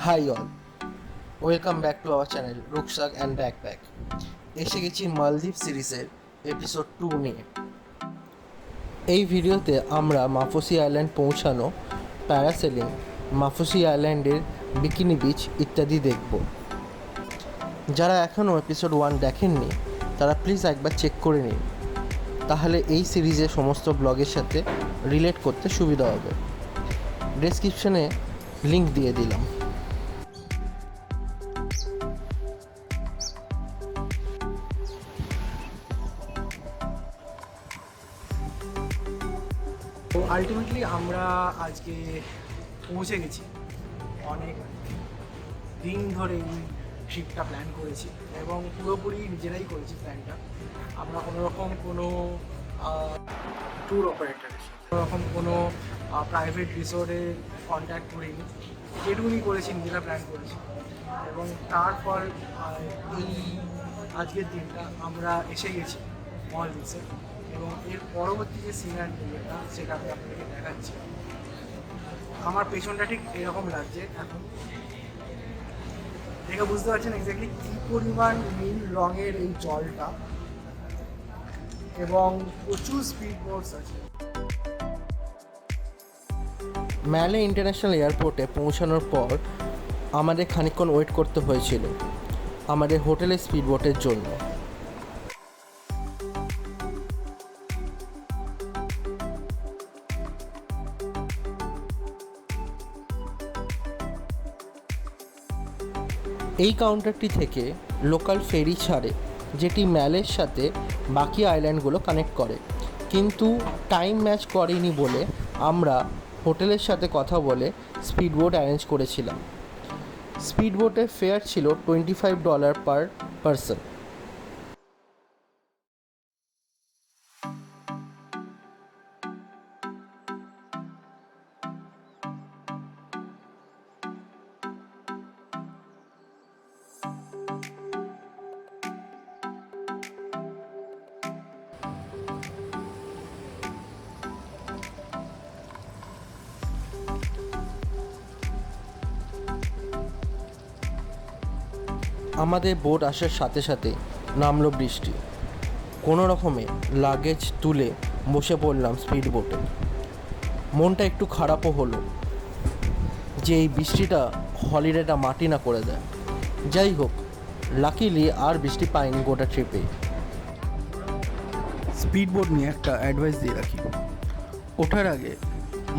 High all, welcome back to our channel rucksack and backpack. এসে গেছি মালদ্বীপ সিরিজের এপিসোড 2 নিয়ে। এই ভিডিওতে আমরা মাফুসি আইল্যান্ড পৌঁছানো, প্যারাসেলিং, মাফুসি আইল্যান্ডের বিকিনি বিচ ইত্যাদি দেখব। যারা এখনও এপিসোড 1 দেখেননি তারা প্লিজ একবার চেক করে নিন, তাহলে এই সিরিজের সমস্ত ব্লগের সাথে রিলেট করতে সুবিধা হবে। ডেসক্রিপশনে লিঙ্ক দিয়ে দিলাম। তো আলটিমেটলি আমরা আজকে পৌঁছে গেছি। অনেক দিন ধরে এই ট্রিপটা প্ল্যান করেছি এবং পুরোপুরি নিজেরাই করেছি প্ল্যানটা। আমরা কোনোরকম কোনো ট্যুর অপারেটারের সাথে কোনোরকম কোনো প্রাইভেট রিসোর্টে কন্ট্যাক্ট করিনি, যেটুকুনি করেছি নিজেরা প্ল্যান করেছি। এবং তারপর এই আজকের দিনটা আমরা এসে গেছি মলদ্বীপে, এবং এর পরবর্তী যে সিনারি সেটা আমি আপনাদেরকে দেখাচ্ছি। আমার পেছনটা ঠিক এরকম লাগছে এখন, দেখে বুঝতে পারছেন এক্স্যাক্টলি কী পরিমাণ নীল রঙের এই জলটা, এবং প্রচুর স্পিড বোটস আছে। ম্যালে ইন্টারন্যাশনাল এয়ারপোর্টে পৌঁছানোর পর আমাদের খানিকক্ষণ ওয়েট করতে হয়েছিল আমাদের হোটেলের স্পিড বোটের জন্য। এই কাউন্টারটি থেকে লোকাল ফেরি ছাড়ে, যেটি ম্যালের সাথে বাকি আইল্যান্ডগুলো কানেক্ট করে, কিন্তু টাইম ম্যাচ করেনি বলে আমরা হোটেলের সাথে কথা বলে স্পিড বোট অ্যারেঞ্জ করেছিলাম। স্পিড বোটের ফেয়ার ছিল $25 পার পারসন। আমাদের বোট আসার সাথে সাথে নামলো বৃষ্টি। কোনো রকমে লাগেজ তুলে বসে পড়লাম স্পিড বোটে। মনটা একটু খারাপও হলো যে এই বৃষ্টিটা হলিডেটা মাটি না করে দেয়। যাই হোক, লাকিলি আর বৃষ্টি পাইনি গোটা ট্রিপে। স্পিড বোট নিয়ে একটা অ্যাডভাইস দিয়ে রাখি, ওঠার আগে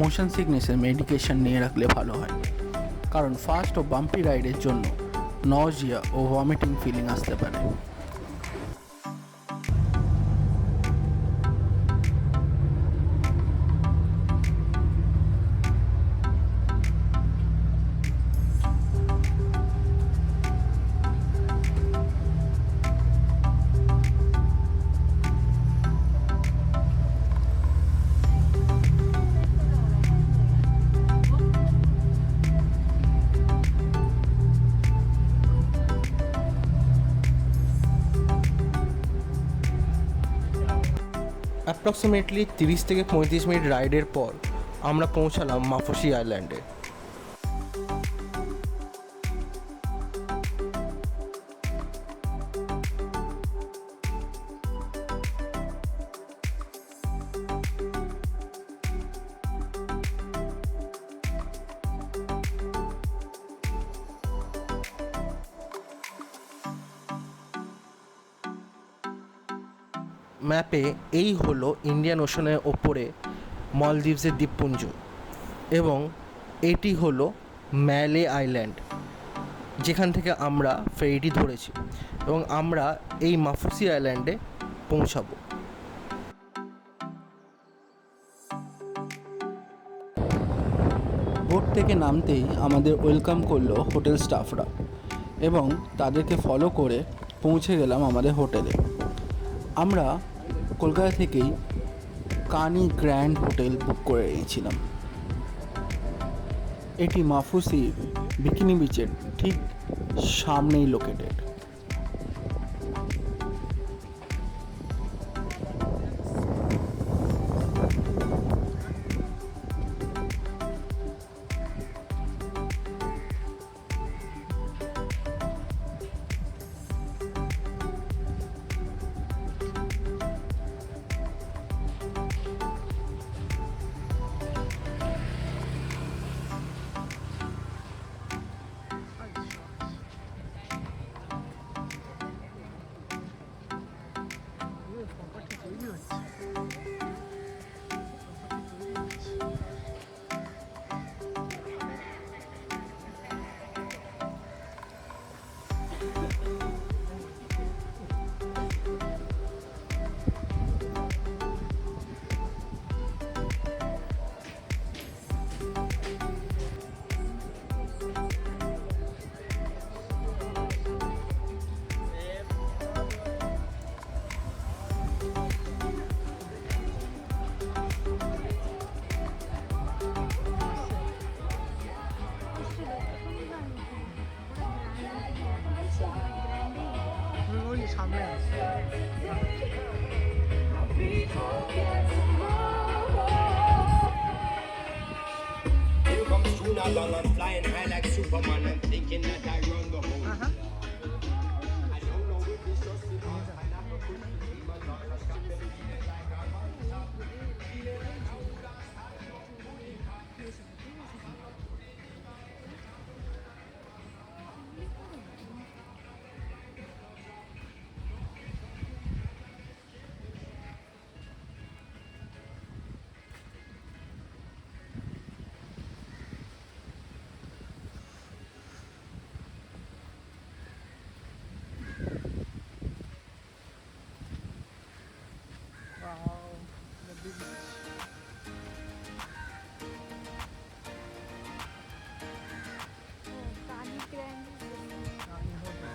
মোশন সিকনেসের মেডিকেশন নিয়ে রাখলে ভালো হয়, কারণ ফাস্ট ও বাম্পি রাইডের জন্য নজিয়া ও ভমিটিং ফিলিং আসতে পারে। অ্যাপ্রক্সিমেটলি 30 থেকে 35 মিনিট রাইডের পর আমরা পৌঁছালাম মাফুসি আইল্যান্ডে। ম্যাপে এই হলো ইন্ডিয়ান ওশনের ওপরে মলদ্বীপসের দ্বীপপুঞ্জ, এবং এটি হলো ম্যালে আইল্যান্ড, যেখান থেকে আমরা ফেরিটি ধরেছি, এবং আমরা এই মাফুসি আইল্যান্ডে পৌঁছাবো। বোট থেকে নামতেই আমাদের ওয়েলকাম করলো হোটেল স্টাফরা, এবং তাদেরকে ফলো করে পৌঁছে গেলাম আমাদের হোটেলে। আমরা কলকাতা থেকেই কানি গ্র্যান্ড হোটেল বুক করে নিয়েছিলাম। এটি মাফুসি বিকিনি বিচের ঠিক সামনেই লোকেটেড। সামনে আছে। Here comes Juna Long, I'm flying high like Superman. I'm thinking that I run the whole. I don't know if it's just because pineapple could be my dog. I got me feeling like I'm on top. Wow, the big beach. Rani Hotel.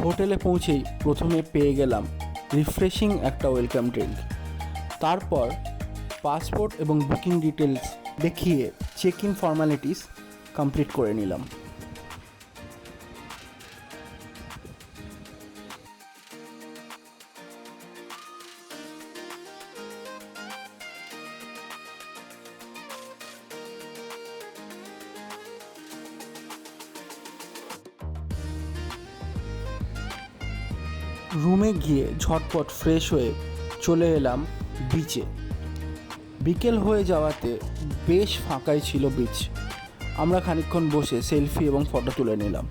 হোটেলে পৌঁছেই প্রথমে পেয়ে গেলাম refreshing একটা welcome drink. তারপর passport এবং booking details দেখিয়ে check in formalities complete করে নিলাম। রুমে গিয়ে ঝটপট ফ্রেশ হয়ে চলে এলাম বিচে। বিকেল হয়ে যাওয়াতে বেশ ফাঁকাই ছিল বিচ। আমরা খানিকক্ষণ বসে সেলফি এবং ফটো তুলে নিলাম।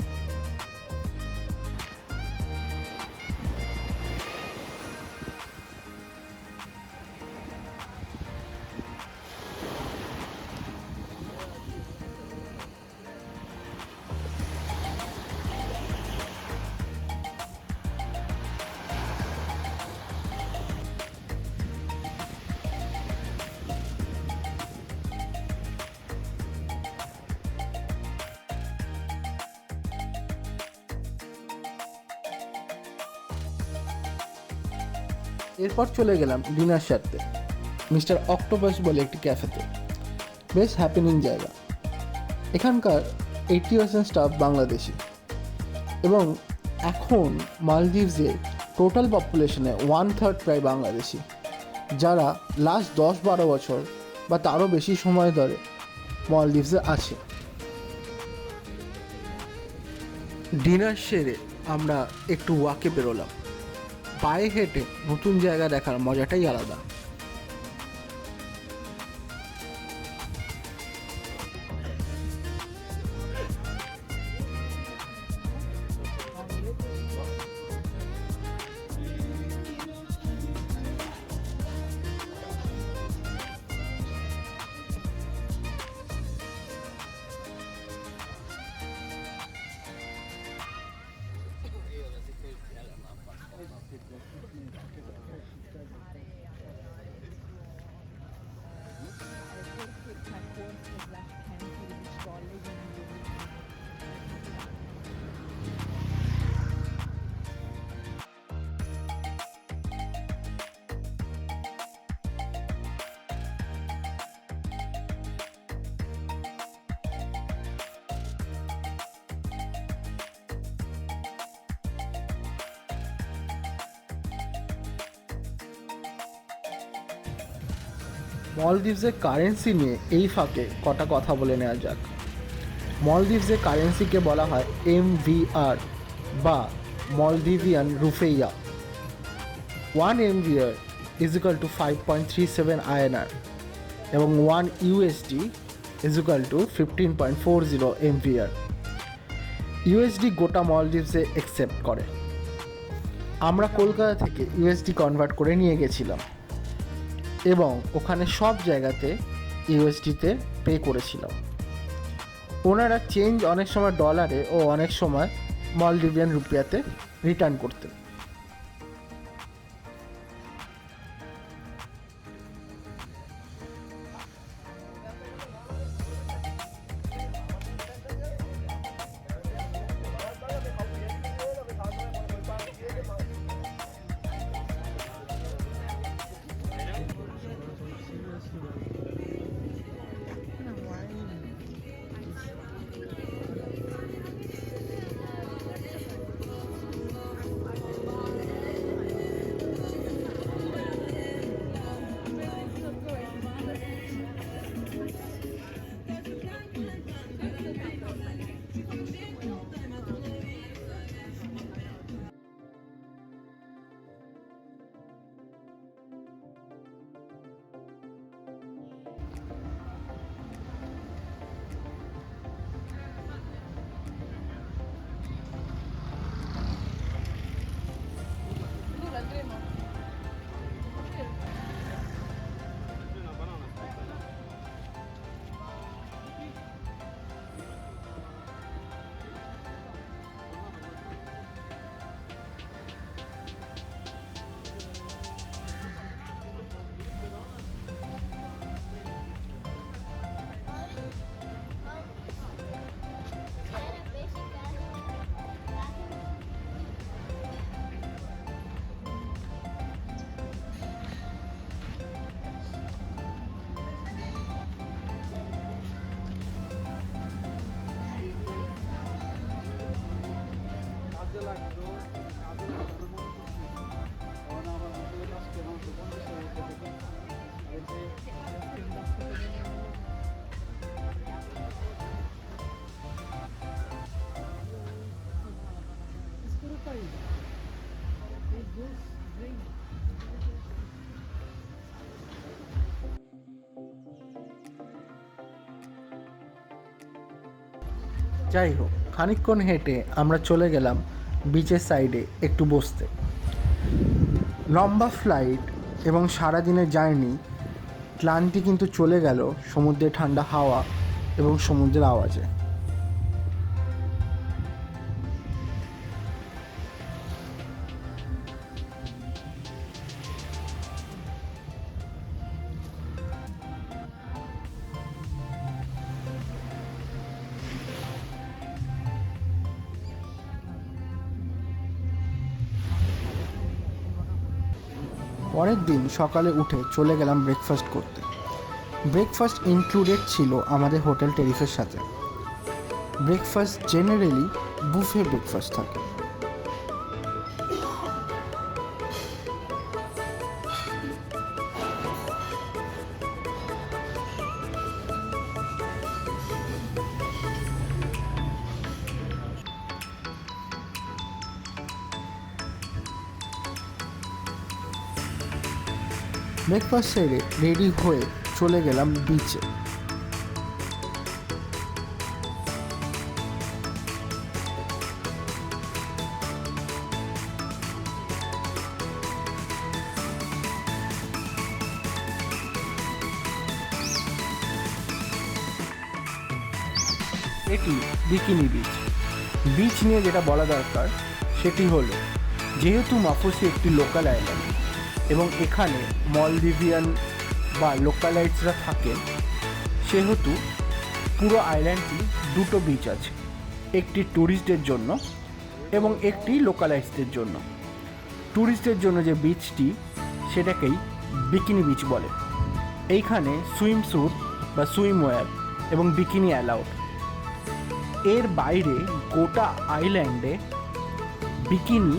এরপর চলে গেলাম ডিনার সারতে মিস্টার অক্টোপাস বলে একটি ক্যাফেতে। বেশ হ্যাপেনিং জায়গা। এখানকার 80% স্টাফ বাংলাদেশি এবং এখন মালদ্বীপসে টোটাল পপুলেশনে 1/3 প্রায় বাংলাদেশি, যারা লাস্ট 10-12 বছর বা তারও বেশি সময় ধরে মালদ্বীপসে আছে। ডিনার সেরে আমরা একটু ওয়াকে বেরোলাম। পায়ে হেঁটে নতুন জায়গা দেখার মজাটাই আলাদা। মলদ্বীপসের কারেন্সি নিয়ে এই ফাঁকে কটা কথা বলে নেওয়া যাক। মলদ্বীপসের কারেন্সিকে বলা হয় MVR বা মলদিভিয়ান রুফেইয়া। 1 MVR is equal to 5.37 INR এবং 1 USD is equal to 15.40 MVR। USD গোটা মলদ্বীপসে অ্যাকসেপ্ট করে। আমরা কলকাতা থেকে USD কনভার্ট করে নিয়ে গেছিলাম এবং ওখানে সব জায়গাতে USDতে পে করেছিলাম। ওনারা চেঞ্জ অনেক সময় ডলারে ও অনেক সময় মলদিভিয়ান রুপিয়াতে রিটার্ন করতেন। যাই হোক, খানিকক্ষণ হেঁটে আমরা চলে গেলাম বিচের সাইডে একটু বসতে। লম্বা ফ্লাইট এবং সারাদিনের জার্নি, ক্লান্তি কিন্তু চলে গেল সমুদ্রের ঠান্ডা হাওয়া এবং সমুদ্রের আওয়াজে। পরের দিন সকালে উঠে চলে গেলাম ব্রেকফাস্ট করতে। ব্রেকফাস্ট ইনক্লুডেড ছিল আমাদের হোটেল টেরিফের সাথে। ব্রেকফাস্ট জেনারেলি বুফে ব্রেকফাস্ট থাকে। ব্রেকফাস্ট সেরে রেডি হয়ে চলে গেলাম বিচে। এটি বিকিনি বিচ। বিচ নিয়ে যেটা বলা দরকার সেটি হলো, যেহেতু মাফুসি একটি লোকাল আইল্যান্ড এবং এখানে মলদিভিয়ান বা লোকালাইটসরা থাকেন, সেহেতু পুরো আইল্যান্ডটি দুটো বিচ আছে, একটি ট্যুরিস্টদের জন্য এবং একটি লোকালাইটসদের জন্য। ট্যুরিস্টদের জন্য যে বিচটি, সেটাকেই বিকিনি বিচ বলে। এইখানে সুইমস্যুট বা সুইমওয়্যার এবং বিকিনি অ্যালাউড। এর বাইরে গোটা আইল্যান্ডে বিকিনি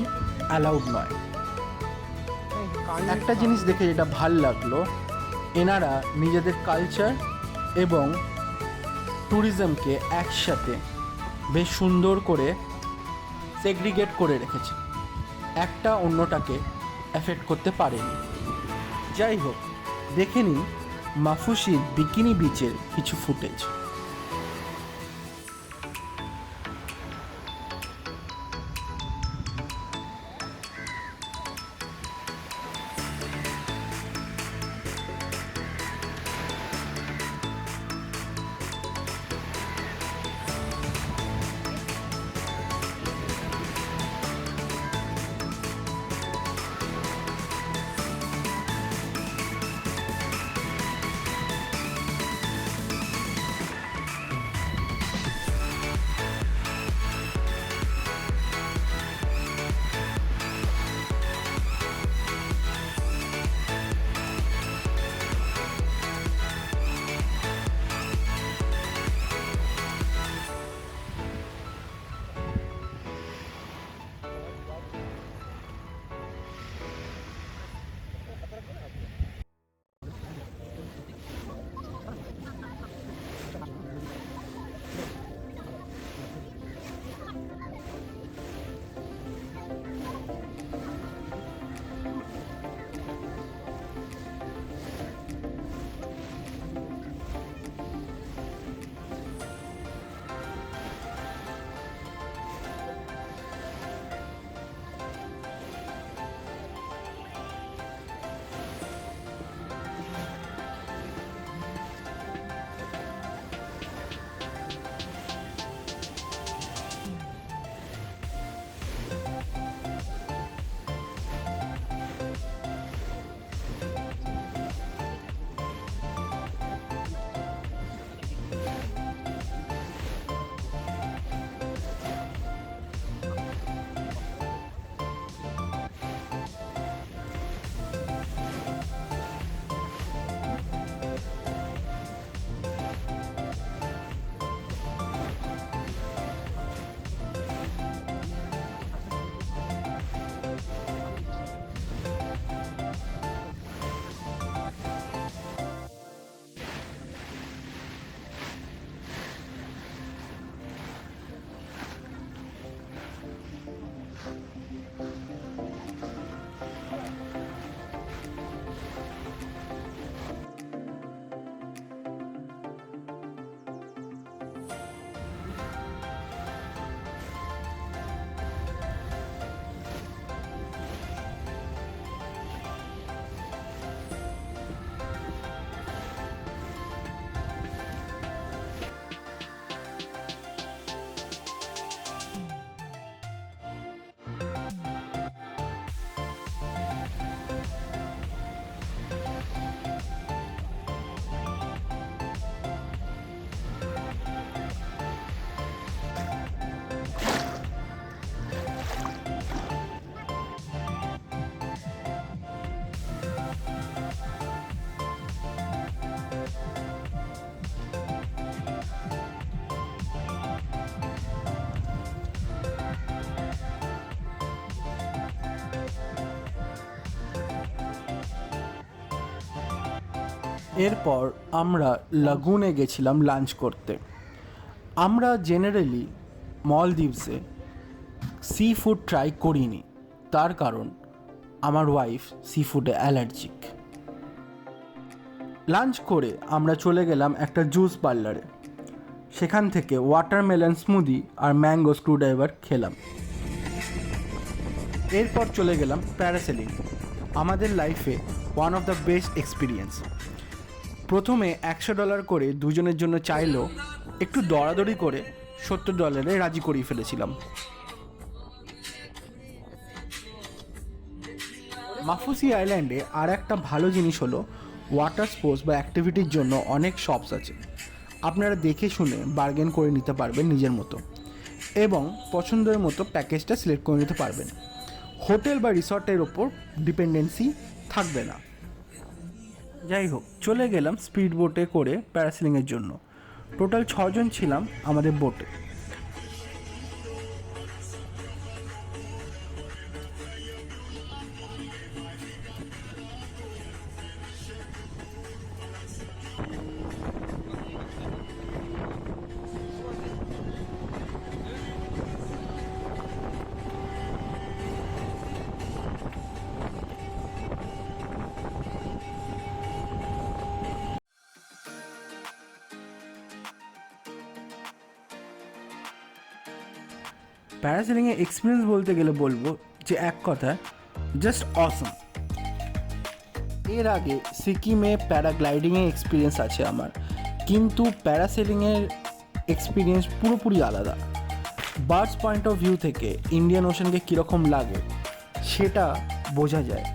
অ্যালাউড নয়। একটা জিনিস দেখে যেটা ভাল লাগলো, এনারা নিজেদের কালচার এবং ট্যুরিজমকে একসাথে বেশ সুন্দর করে সেগ্রিগেট করে রেখেছে, একটা অন্যটাকে এফেক্ট করতে পারেনি। যাই হোক, দেখে নিই মাফুসির বিকিনি বিচের কিছু ফুটেজ। এরপর আমরা লাগুনে গেছিলাম লাঞ্চ করতে। আমরা জেনারেলি মলদ্বীপসে সি ফুড ট্রাই করিনি, তার কারণ আমার ওয়াইফ সি ফুডে অ্যালার্জিক। লাঞ্চ করে আমরা চলে গেলাম একটা জুস পার্লারে। সেখান থেকে ওয়াটারমেলন স্মুদি আর ম্যাঙ্গো স্ক্রুড্রাইভার খেলাম। এরপর চলে গেলাম প্যারাসেলিং, আমাদের লাইফে one of the best experience. প্রথমে $100 করে দুজনের জন্য চাইলো, একটু দরাদরি করে $70 রাজি করিয়ে ফেলেছিলাম। মাফুসি আইল্যান্ডে আর একটা ভালো জিনিস হলো ওয়াটার স্পোর্টস বা অ্যাক্টিভিটির জন্য অনেক শপস আছে। আপনারা দেখে শুনে বার্গেন করে নিতে পারবেন নিজের মতো, এবং পছন্দের মতো প্যাকেজটা সিলেক্ট করে নিতে পারবেন। হোটেল বা রিসর্টের ওপর ডিপেন্ডেন্সি থাকবে না। যাই হোক, চলে গেলাম স্পিড বোটে করে প্যারাসেলিংয়ের জন্য। টোটাল 6 জন ছিলাম আমাদের বোটে। প্যারাসেলিংয়ের এক্সপিরিয়েন্স বলতে গেলে বলবো যে এক কথায় জাস্ট অসম। এর আগে সিকিমে প্যারাগ্লাইডিংয়ের এক্সপিরিয়েন্স আছে আমার, কিন্তু প্যারাসেলিংয়ের এক্সপিরিয়েন্স পুরোপুরি আলাদা। বার্ডস পয়েন্ট অফ ভিউ থেকে ইন্ডিয়ান ওশানকে কীরকম লাগে সেটা বোঝা যায়।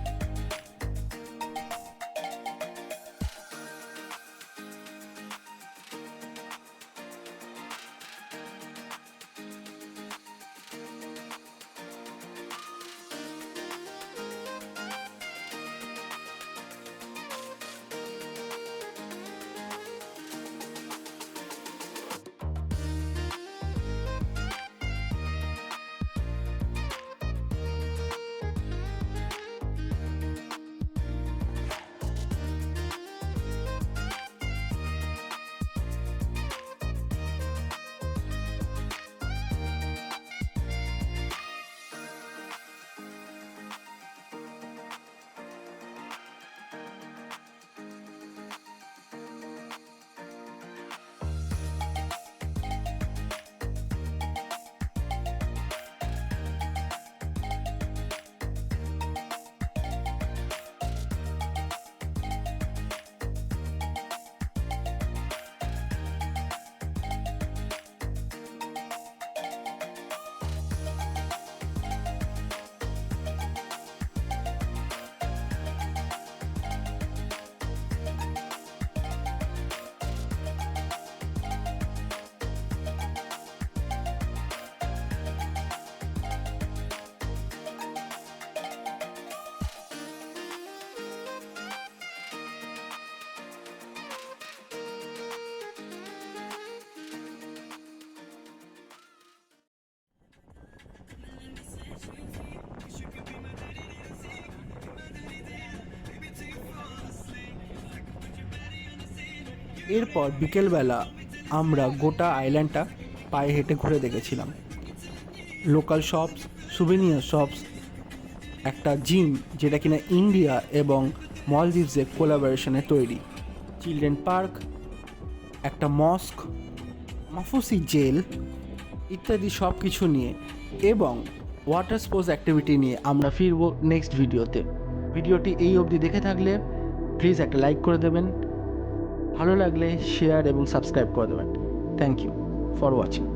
এরপর বিকেলবেলা আমরা গোটা আইল্যান্ডটা পায়ে হেঁটে ঘুরে দেখেছিলাম। লোকাল শপস, সুভেনিয়ার শপস, একটা জিম যেটা কিনা ইন্ডিয়া এবং মলদ্বীপসের কোলাবোরেশনে তৈরি, চিলড্রেন পার্ক, একটা মস্ক, মাফুসি জেল ইত্যাদি সব কিছু নিয়ে এবং ওয়াটার স্পোর্টস অ্যাক্টিভিটি নিয়ে আমরা ফিরবো নেক্সট ভিডিওতে। ভিডিওটি এই অবধি দেখে থাকলে প্লিজ একটা লাইক করে দেবেন, ভালো লাগলে শেয়ার এবং সাবস্ক্রাইব করে দেবেন। Thank you for watching.